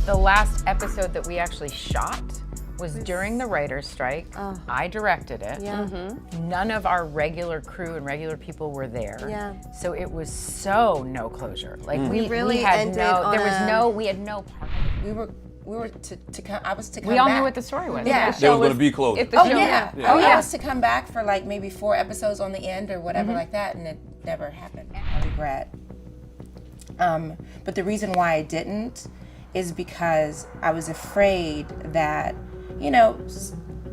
The last episode that we actually shot was during the writer's strike. I directed it. None of our regular crew and regular people were there. So it was so no closure. Like we had no part. I was to come We all back. knew what the story was. Yeah. There was going to be closure. I was to come back for like maybe 4 episodes on the end or whatever like that, and it never happened. I regret. But the reason why I didn't is because I was afraid that, you know,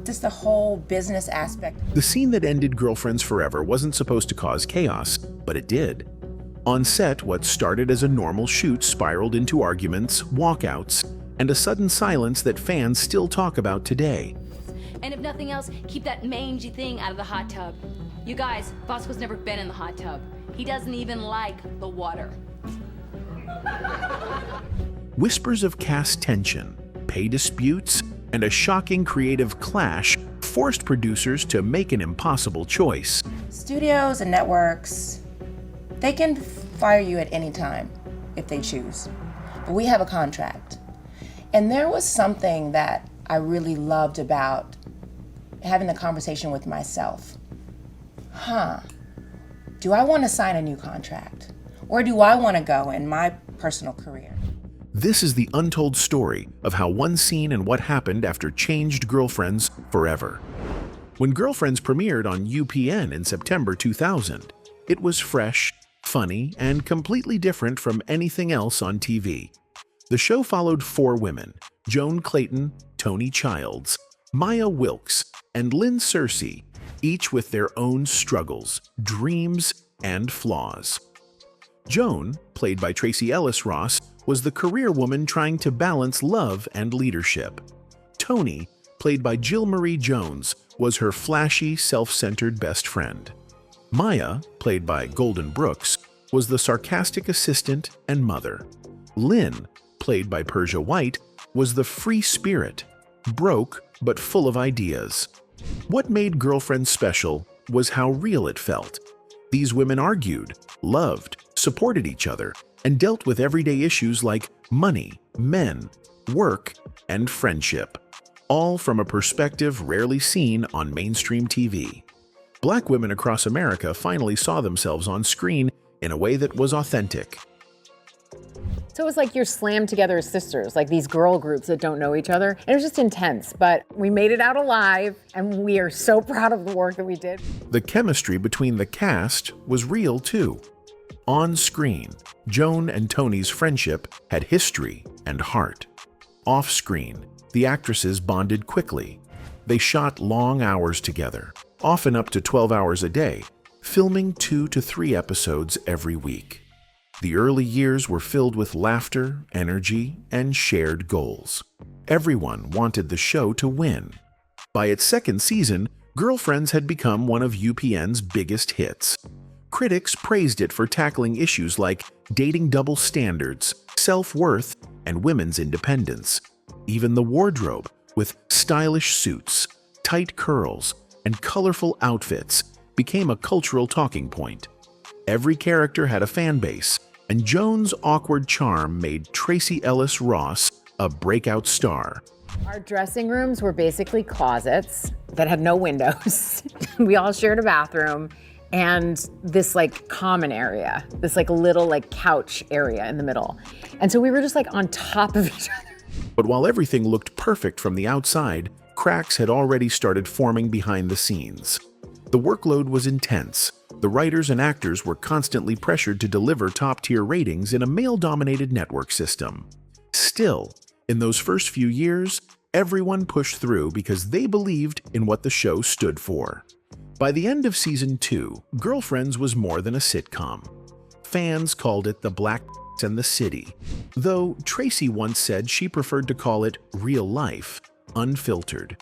just the whole business aspect. The scene that ended Girlfriends Forever wasn't supposed to cause chaos, but it did. On set, what started as a normal shoot spiraled into arguments, walkouts, and a sudden silence that fans still talk about today. And if nothing else, keep that mangy thing out of the hot tub. You guys, Bosco's never been in the hot tub. He doesn't even like the water. Whispers of cast tension, pay disputes, and a shocking creative clash forced producers to make an impossible choice. Studios and networks, they can fire you at any time if they choose. But we have a contract. And there was something that I really loved about having the conversation with myself. Do I want to sign a new contract? Where do I want to go in my personal career? This is the untold story of how one scene and what happened after changed Girlfriends Forever. When Girlfriends premiered on UPN in September 2000, it was fresh, funny, and completely different from anything else on TV. The show followed 4 women, Joan Clayton, Tony Childs, Maya Wilkes, and Lynn Searcy, each with their own struggles, dreams, and flaws. Joan, played by Tracee Ellis Ross, was the career woman trying to balance love and leadership. Tony, played by Jill Marie Jones, was her flashy, self-centered best friend. Maya, played by Golden Brooks, was the sarcastic assistant and mother. Lynn, played by Persia White, was the free spirit, broke but full of ideas. What made Girlfriends special was how real it felt. These women argued, loved, supported each other, and dealt with everyday issues like money, men, work, and friendship, all from a perspective rarely seen on mainstream TV. Black women across America finally saw themselves on screen in a way that was authentic. So it was like you're slammed together as sisters, like these girl groups that don't know each other. And it was just intense, but we made it out alive, and we are so proud of the work that we did. The chemistry between the cast was real too. On screen, Joan and Tony's friendship had history and heart. Off screen, the actresses bonded quickly. They shot long hours together, often up to 12 hours a day, filming 2 to 3 episodes every week. The early years were filled with laughter, energy, and shared goals. Everyone wanted the show to win. By its second season, Girlfriends had become one of UPN's biggest hits. Critics praised it for tackling issues like dating double standards, self-worth, and women's independence. Even the wardrobe, with stylish suits, tight curls, and colorful outfits, became a cultural talking point. Every character had a fan base, and Joan's awkward charm made Tracee Ellis Ross a breakout star. Our dressing rooms were basically closets that had no windows. We all shared a bathroom and this like common area, this like little like couch area in the middle. And so we were just like on top of each other. But while everything looked perfect from the outside, cracks had already started forming behind the scenes. The workload was intense. The writers and actors were constantly pressured to deliver top-tier ratings in a male-dominated network system. Still, in those first few years, everyone pushed through because they believed in what the show stood for. By the end of season 2, Girlfriends was more than a sitcom. Fans called it the Black and the City, though Tracee once said she preferred to call it real life, unfiltered.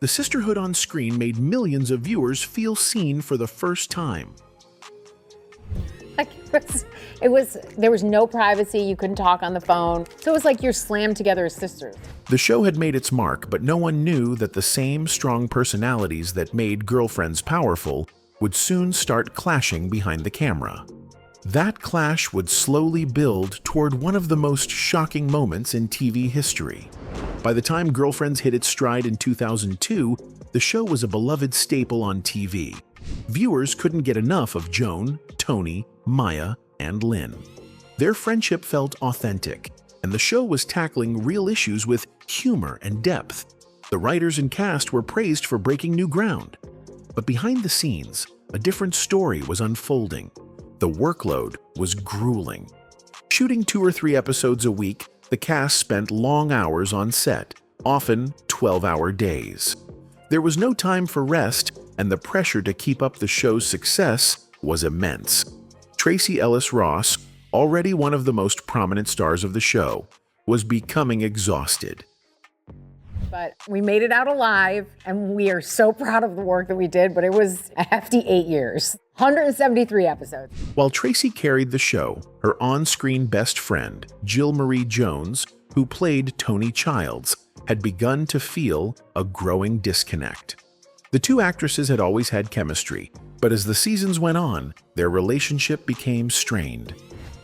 The sisterhood on screen made millions of viewers feel seen for the first time. Like there was no privacy, you couldn't talk on the phone. So it was like you're slammed together as sisters. The show had made its mark, but no one knew that the same strong personalities that made Girlfriends powerful would soon start clashing behind the camera. That clash would slowly build toward one of the most shocking moments in TV history. By the time Girlfriends hit its stride in 2002, the show was a beloved staple on TV. Viewers couldn't get enough of Joan, Tony, Maya, and Lynn. Their friendship felt authentic, and the show was tackling real issues with humor and depth. The writers and cast were praised for breaking new ground. But behind the scenes, a different story was unfolding. The workload was grueling. Shooting 2 or 3 episodes a week, the cast spent long hours on set, often 12-hour days. There was no time for rest, and the pressure to keep up the show's success was immense. Tracee Ellis Ross, already one of the most prominent stars of the show, was becoming exhausted. But we made it out alive, and we are so proud of the work that we did, but it was a hefty 8 years. 173 episodes. While Tracee carried the show, her on-screen best friend, Jill Marie Jones, who played Tony Childs, had begun to feel a growing disconnect. The two actresses had always had chemistry, but as the seasons went on, their relationship became strained.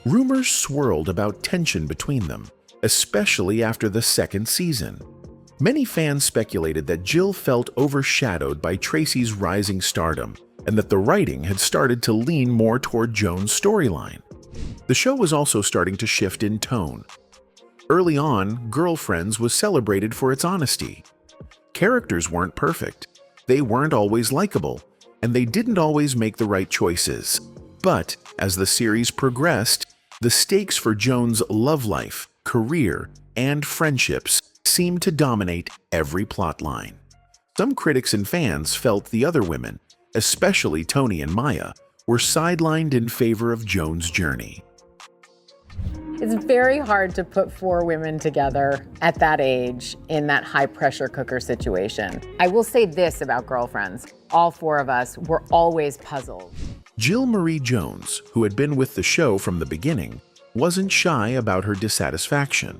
Rumors swirled about tension between them, especially after the second season. Many fans speculated that Jill felt overshadowed by Tracee's rising stardom, and that the writing had started to lean more toward Joan's storyline. The show was also starting to shift in tone. Early on, Girlfriends was celebrated for its honesty. Characters weren't perfect, they weren't always likable, and they didn't always make the right choices. But as the series progressed, the stakes for Joan's love life, career, and friendships seemed to dominate every plotline. Some critics and fans felt the other women, especially Tony and Maya, were sidelined in favor of Joan's journey. It's very hard to put 4 women together at that age in that high-pressure cooker situation. I will say this about Girlfriends. All 4 of us were always puzzled. Jill Marie Jones, who had been with the show from the beginning, wasn't shy about her dissatisfaction.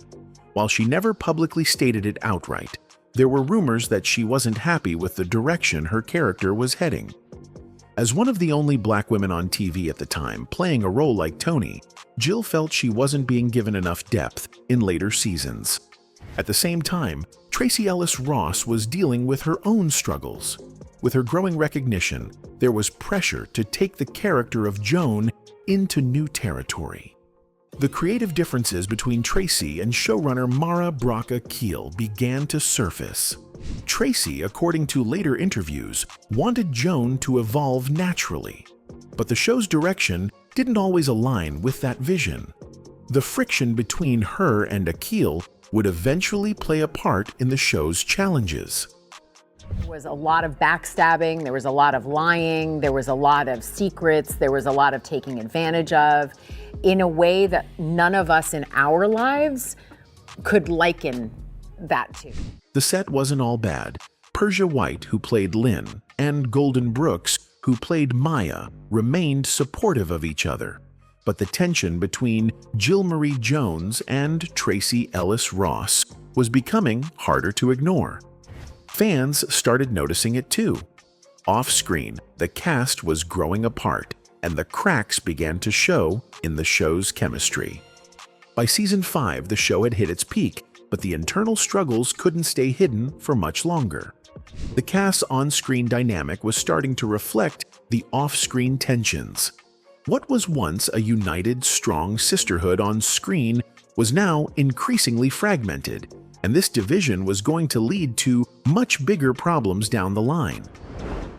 While she never publicly stated it outright, there were rumors that she wasn't happy with the direction her character was heading. As one of the only Black women on TV at the time playing a role like Tony, Jill felt she wasn't being given enough depth in later seasons. At the same time, Tracee Ellis Ross was dealing with her own struggles. With her growing recognition, there was pressure to take the character of Joan into new territory. The creative differences between Tracee and showrunner Mara Braca Keel began to surface. Tracee, according to later interviews, wanted Joan to evolve naturally, but the show's direction didn't always align with that vision. The friction between her and Akil would eventually play a part in the show's challenges. There was a lot of backstabbing, there was a lot of lying, there was a lot of secrets, there was a lot of taking advantage of, in a way that none of us in our lives could liken that to. The set wasn't all bad. Persia White, who played Lynn, and Golden Brooks, who played Maya, remained supportive of each other. But the tension between Jill Marie Jones and Tracee Ellis Ross was becoming harder to ignore. Fans started noticing it too. Off-screen, the cast was growing apart, and the cracks began to show in the show's chemistry. By season 5, the show had hit its peak, but the internal struggles couldn't stay hidden for much longer. The cast's on-screen dynamic was starting to reflect the off-screen tensions. What was once a united, strong sisterhood on screen was now increasingly fragmented, and this division was going to lead to much bigger problems down the line.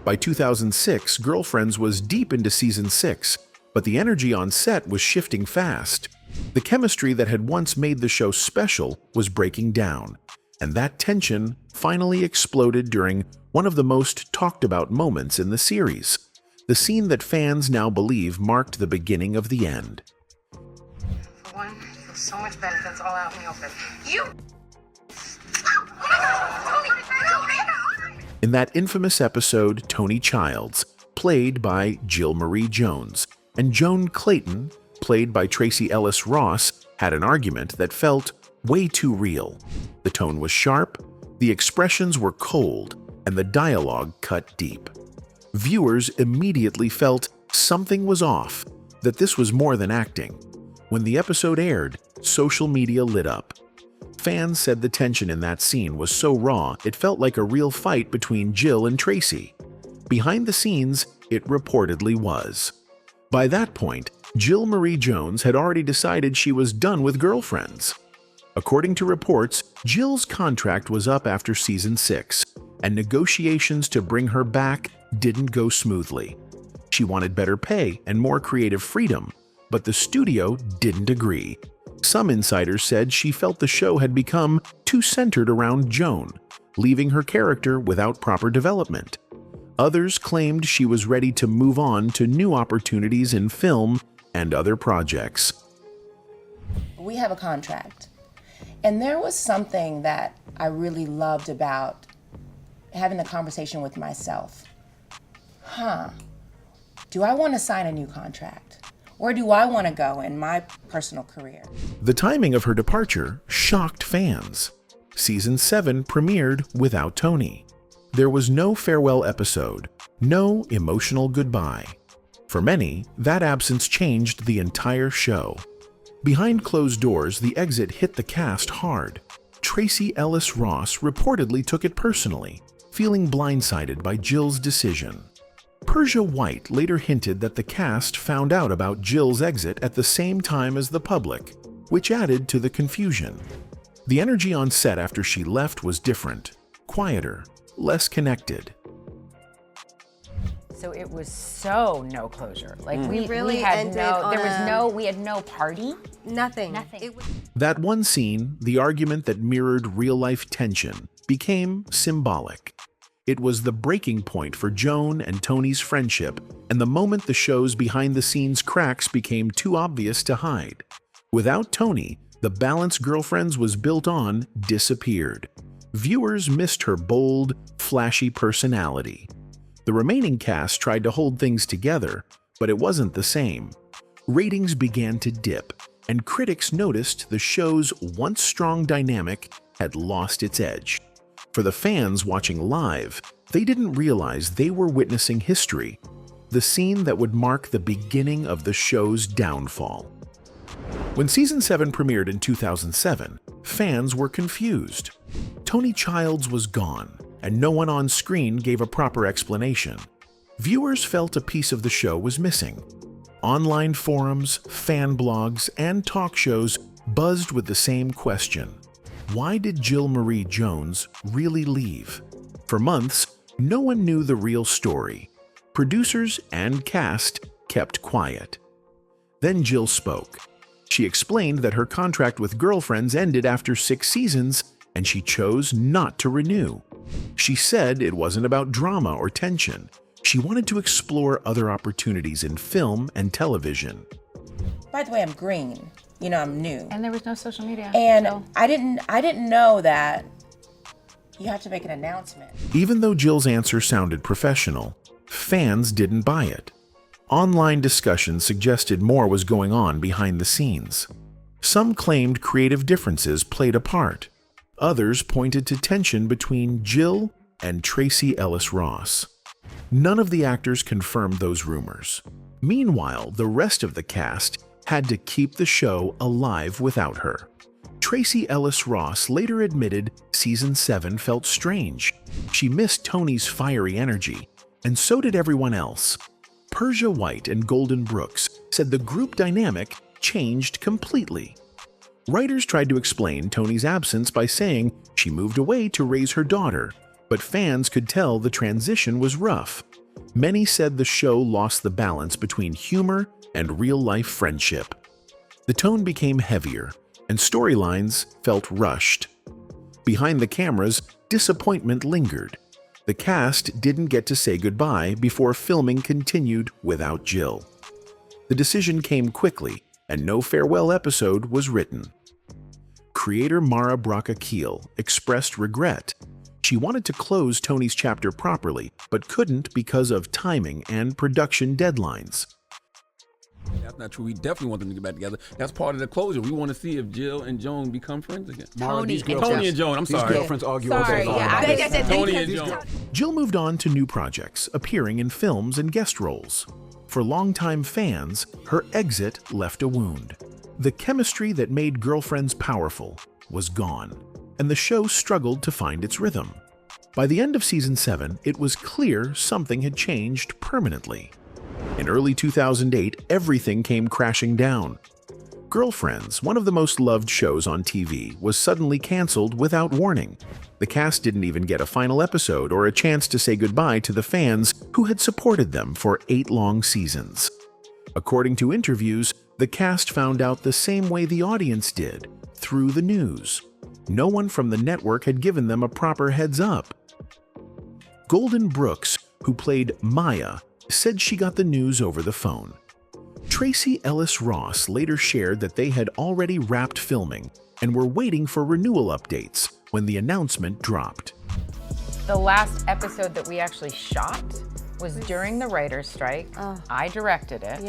By 2006, Girlfriends was deep into season 6, but the energy on set was shifting fast. The chemistry that had once made the show special was breaking down, and that tension finally exploded during one of the most talked about moments in the series, the scene that fans now believe marked the beginning of the end. For one, I feel so much better that's all out in the open. You! In that infamous episode, Tony Childs, played by Jill Marie Jones, and Joan Clayton, played by Tracee Ellis Ross, had an argument that felt way too real. The tone was sharp, the expressions were cold, and the dialogue cut deep. Viewers immediately felt something was off, that this was more than acting. When the episode aired, social media lit up. Fans said the tension in that scene was so raw it felt like a real fight between Jill and Tracy. Behind the scenes, it reportedly was. By that point, Jill Marie Jones had already decided she was done with Girlfriends. According to reports, Jill's contract was up after season 6, and negotiations to bring her back didn't go smoothly. She wanted better pay and more creative freedom, but the studio didn't agree. Some insiders said she felt the show had become too centered around Joan, leaving her character without proper development. Others claimed she was ready to move on to new opportunities in film and other projects. We have a contract. And there was something that I really loved about having a conversation with myself. Do I want to sign a new contract? Where do I want to go in my personal career? The timing of her departure shocked fans. Season 7 premiered without Tony. There was no farewell episode, no emotional goodbye. For many, that absence changed the entire show. Behind closed doors, the exit hit the cast hard. Tracee Ellis Ross reportedly took it personally, feeling blindsided by Jill's decision. Persia White later hinted that the cast found out about Jill's exit at the same time as the public, which added to the confusion. The energy on set after she left was different, quieter, less connected. So it was so no closure. Like we really had ended no, on there was a- no, we had no party. Nothing. Nothing. That one scene, the argument that mirrored real-life tension, became symbolic. It was the breaking point for Joan and Tony's friendship, and the moment the show's behind-the-scenes cracks became too obvious to hide. Without Tony, the balance Girlfriends was built on disappeared. Viewers missed her bold, flashy personality. The remaining cast tried to hold things together, but it wasn't the same. Ratings began to dip, and critics noticed the show's once strong dynamic had lost its edge. For the fans watching live, they didn't realize they were witnessing history, the scene that would mark the beginning of the show's downfall. When Season 7 premiered in 2007, fans were confused. Tony Childs was gone, and no one on screen gave a proper explanation. Viewers felt a piece of the show was missing. Online forums, fan blogs, and talk shows buzzed with the same question. Why did Jill Marie Jones really leave? For months, no one knew the real story. Producers and cast kept quiet. Then Jill spoke. She explained that her contract with Girlfriends ended after 6 seasons, and she chose not to renew. She said it wasn't about drama or tension. She wanted to explore other opportunities in film and television. By the way, I'm green. You know, I'm new. And there was no social media. And so. I didn't know that you have to make an announcement. Even though Jill's answer sounded professional, fans didn't buy it. Online discussions suggested more was going on behind the scenes. Some claimed creative differences played a part. Others pointed to tension between Jill and Tracee Ellis Ross. None of the actors confirmed those rumors. Meanwhile, the rest of the cast had to keep the show alive without her. Tracee Ellis Ross later admitted Season 7 felt strange. She missed Tony's fiery energy, and so did everyone else. Persia White and Golden Brooks said the group dynamic changed completely. Writers tried to explain Tony's absence by saying she moved away to raise her daughter, but fans could tell the transition was rough. Many said the show lost the balance between humor and real-life friendship. The tone became heavier, and storylines felt rushed. Behind the cameras, disappointment lingered. The cast didn't get to say goodbye before filming continued without Jill. The decision came quickly, and no farewell episode was written. Creator Mara Braca Keel expressed regret. She wanted to close Tony's chapter properly, but couldn't because of timing and production deadlines. That's not true. We definitely want them to get back together. That's part of the closure. We want to see if Jill and Joan become friends again. Tony and Joan. I'm sorry. These girlfriends argue Sorry, all the yeah, time. I said Tony and Joan. Jill moved on to new projects, appearing in films and guest roles. For longtime fans, her exit left a wound. The chemistry that made Girlfriends powerful was gone, and the show struggled to find its rhythm. By the end of season 7, it was clear something had changed permanently. In early 2008, everything came crashing down. Girlfriends, one of the most loved shows on TV, was suddenly canceled without warning. The cast didn't even get a final episode or a chance to say goodbye to the fans who had supported them for 8 long seasons. According to interviews, the cast found out the same way the audience did, through the news. No one from the network had given them a proper heads up. Golden Brooks, who played Maya, said she got the news over the phone. Tracy Ellis Ross later shared that they had already wrapped filming and were waiting for renewal updates when the announcement dropped. The last episode that we actually shot was during the writer's strike. I directed it.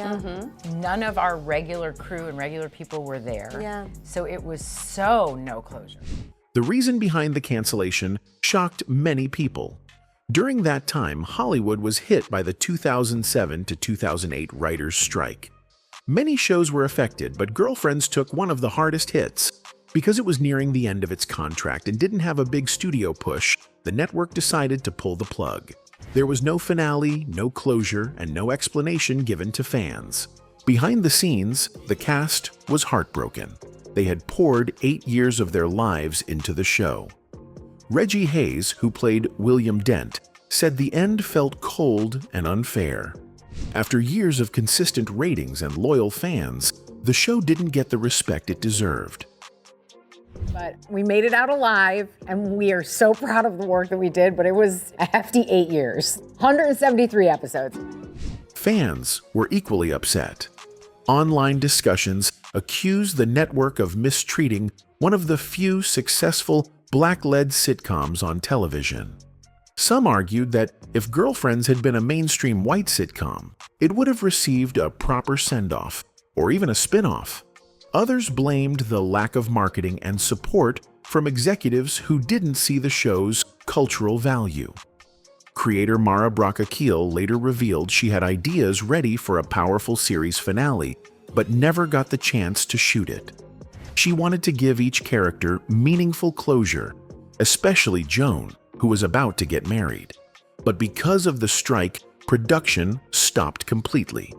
None of our regular crew and regular people were there. So it was so no closure. The reason behind the cancellation shocked many people. During that time, Hollywood was hit by the 2007 to 2008 writers' strike. Many shows were affected, but Girlfriends took one of the hardest hits. Because it was nearing the end of its contract and didn't have a big studio push, the network decided to pull the plug. There was no finale, no closure, and no explanation given to fans. Behind the scenes, the cast was heartbroken. They had poured 8 years of their lives into the show. Reggie Hayes, who played William Dent, said the end felt cold and unfair. After years of consistent ratings and loyal fans, the show didn't get the respect it deserved. But we made it out alive, and we are so proud of the work that we did, but it was a hefty 8 years. 173 episodes. Fans were equally upset. Online discussions accused the network of mistreating one of the few successful Black-led sitcoms on television. Some argued that if Girlfriends had been a mainstream white sitcom, it would have received a proper send-off, or even a spin-off. Others blamed the lack of marketing and support from executives who didn't see the show's cultural value. Creator Mara Braca-Keel later revealed she had ideas ready for a powerful series finale, but never got the chance to shoot it. She wanted to give each character meaningful closure, especially Joan, who was about to get married. But because of the strike, production stopped completely.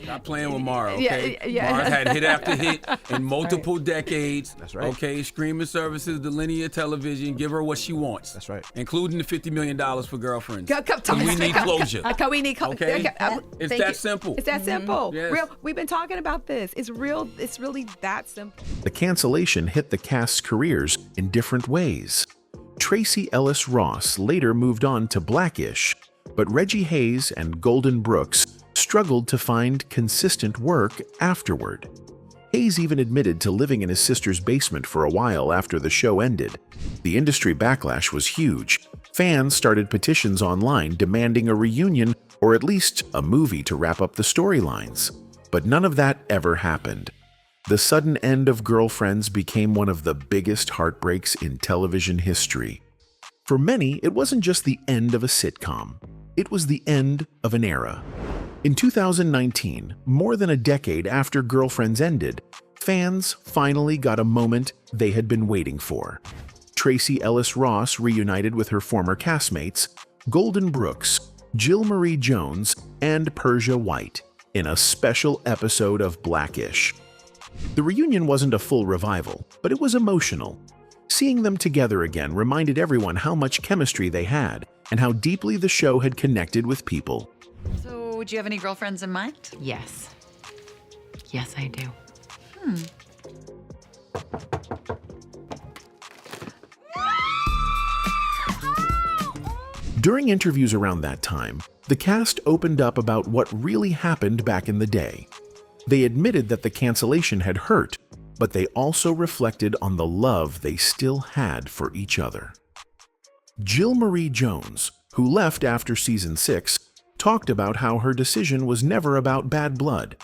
Stop playing with Mara, okay? Mara's had hit after hit in multiple decades. That's right. Okay, streaming services, the linear television, give her what she wants. That's right. Including the $50 million for Girlfriends. We need closure. We need closure. Okay? It's that simple. It's that simple. Yes. Real. We've been talking about this. It's real. It's really that simple. The cancellation hit the cast's careers in different ways. Tracy Ellis Ross later moved on to Blackish, but Reggie Hayes and Golden Brooks struggled to find consistent work afterward. Hayes even admitted to living in his sister's basement for a while after the show ended. The industry backlash was huge. Fans started petitions online demanding a reunion or at least a movie to wrap up the storylines. But none of that ever happened. The sudden end of Girlfriends became one of the biggest heartbreaks in television history. For many, it wasn't just the end of a sitcom. It was the end of an era. In 2019, more than a decade after Girlfriends ended, fans finally got a moment they had been waiting for. Tracy Ellis Ross reunited with her former castmates, Golden Brooks, Jill Marie Jones, and Persia White in a special episode of Blackish. The reunion wasn't a full revival, but it was emotional. Seeing them together again reminded everyone how much chemistry they had and how deeply the show had connected with people. So, do you have any girlfriends in mind? Yes. Yes, I do. During interviews around that time, the cast opened up about what really happened back in the day. They admitted that the cancellation had hurt, but they also reflected on the love they still had for each other. Jill Marie Jones, who left after season 6, talked about how her decision was never about bad blood.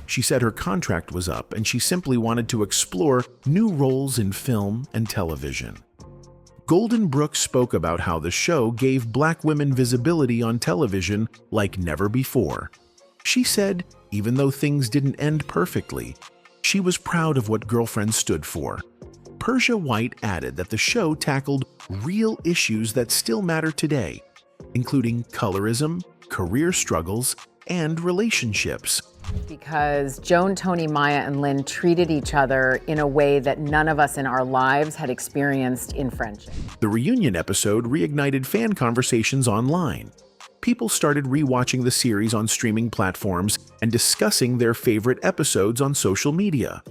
She said her contract was up and she simply wanted to explore new roles in film and television. Golden Brooks spoke about how the show gave Black women visibility on television like never before. She said, even though things didn't end perfectly, she was proud of what Girlfriends stood for. Persia White added that the show tackled real issues that still matter today, including colorism, career struggles, and relationships. Because Joan, Tony, Maya, and Lynn treated each other in a way that none of us in our lives had experienced in friendship. The reunion episode reignited fan conversations online. People started rewatching the series on streaming platforms and discussing their favorite episodes on social media.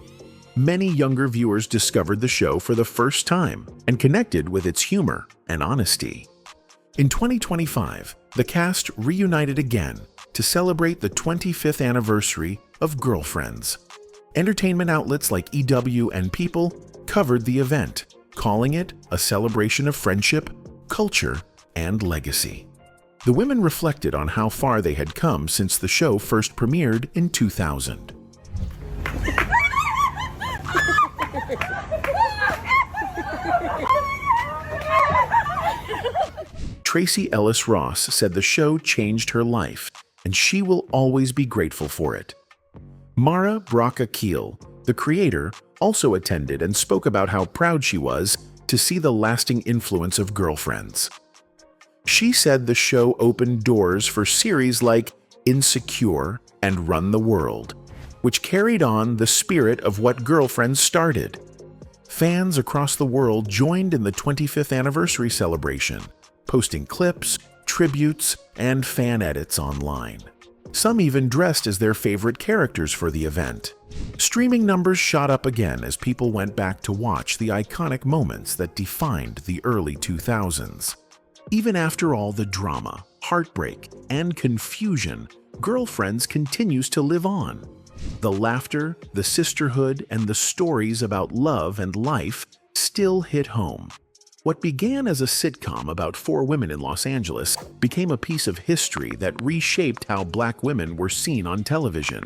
Many younger viewers discovered the show for the first time and connected with its humor and honesty. In 2025, the cast reunited again to celebrate the 25th anniversary of Girlfriends. Entertainment outlets like EW and People covered the event, calling it a celebration of friendship, culture, and legacy. The women reflected on how far they had come since the show first premiered in 2000. Tracy Ellis Ross said the show changed her life, and she will always be grateful for it. Mara Braca Keel, the creator, also attended and spoke about how proud she was to see the lasting influence of Girlfriends. She said the show opened doors for series like Insecure and Run the World, which carried on the spirit of what Girlfriends started. Fans across the world joined in the 25th anniversary celebration, posting clips, tributes, and fan edits online. Some even dressed as their favorite characters for the event. Streaming numbers shot up again as people went back to watch the iconic moments that defined the early 2000s. Even after all the drama, heartbreak, and confusion, Girlfriends continues to live on. The laughter, the sisterhood, and the stories about love and life still hit home. What began as a sitcom about 4 women in Los Angeles became a piece of history that reshaped how Black women were seen on television.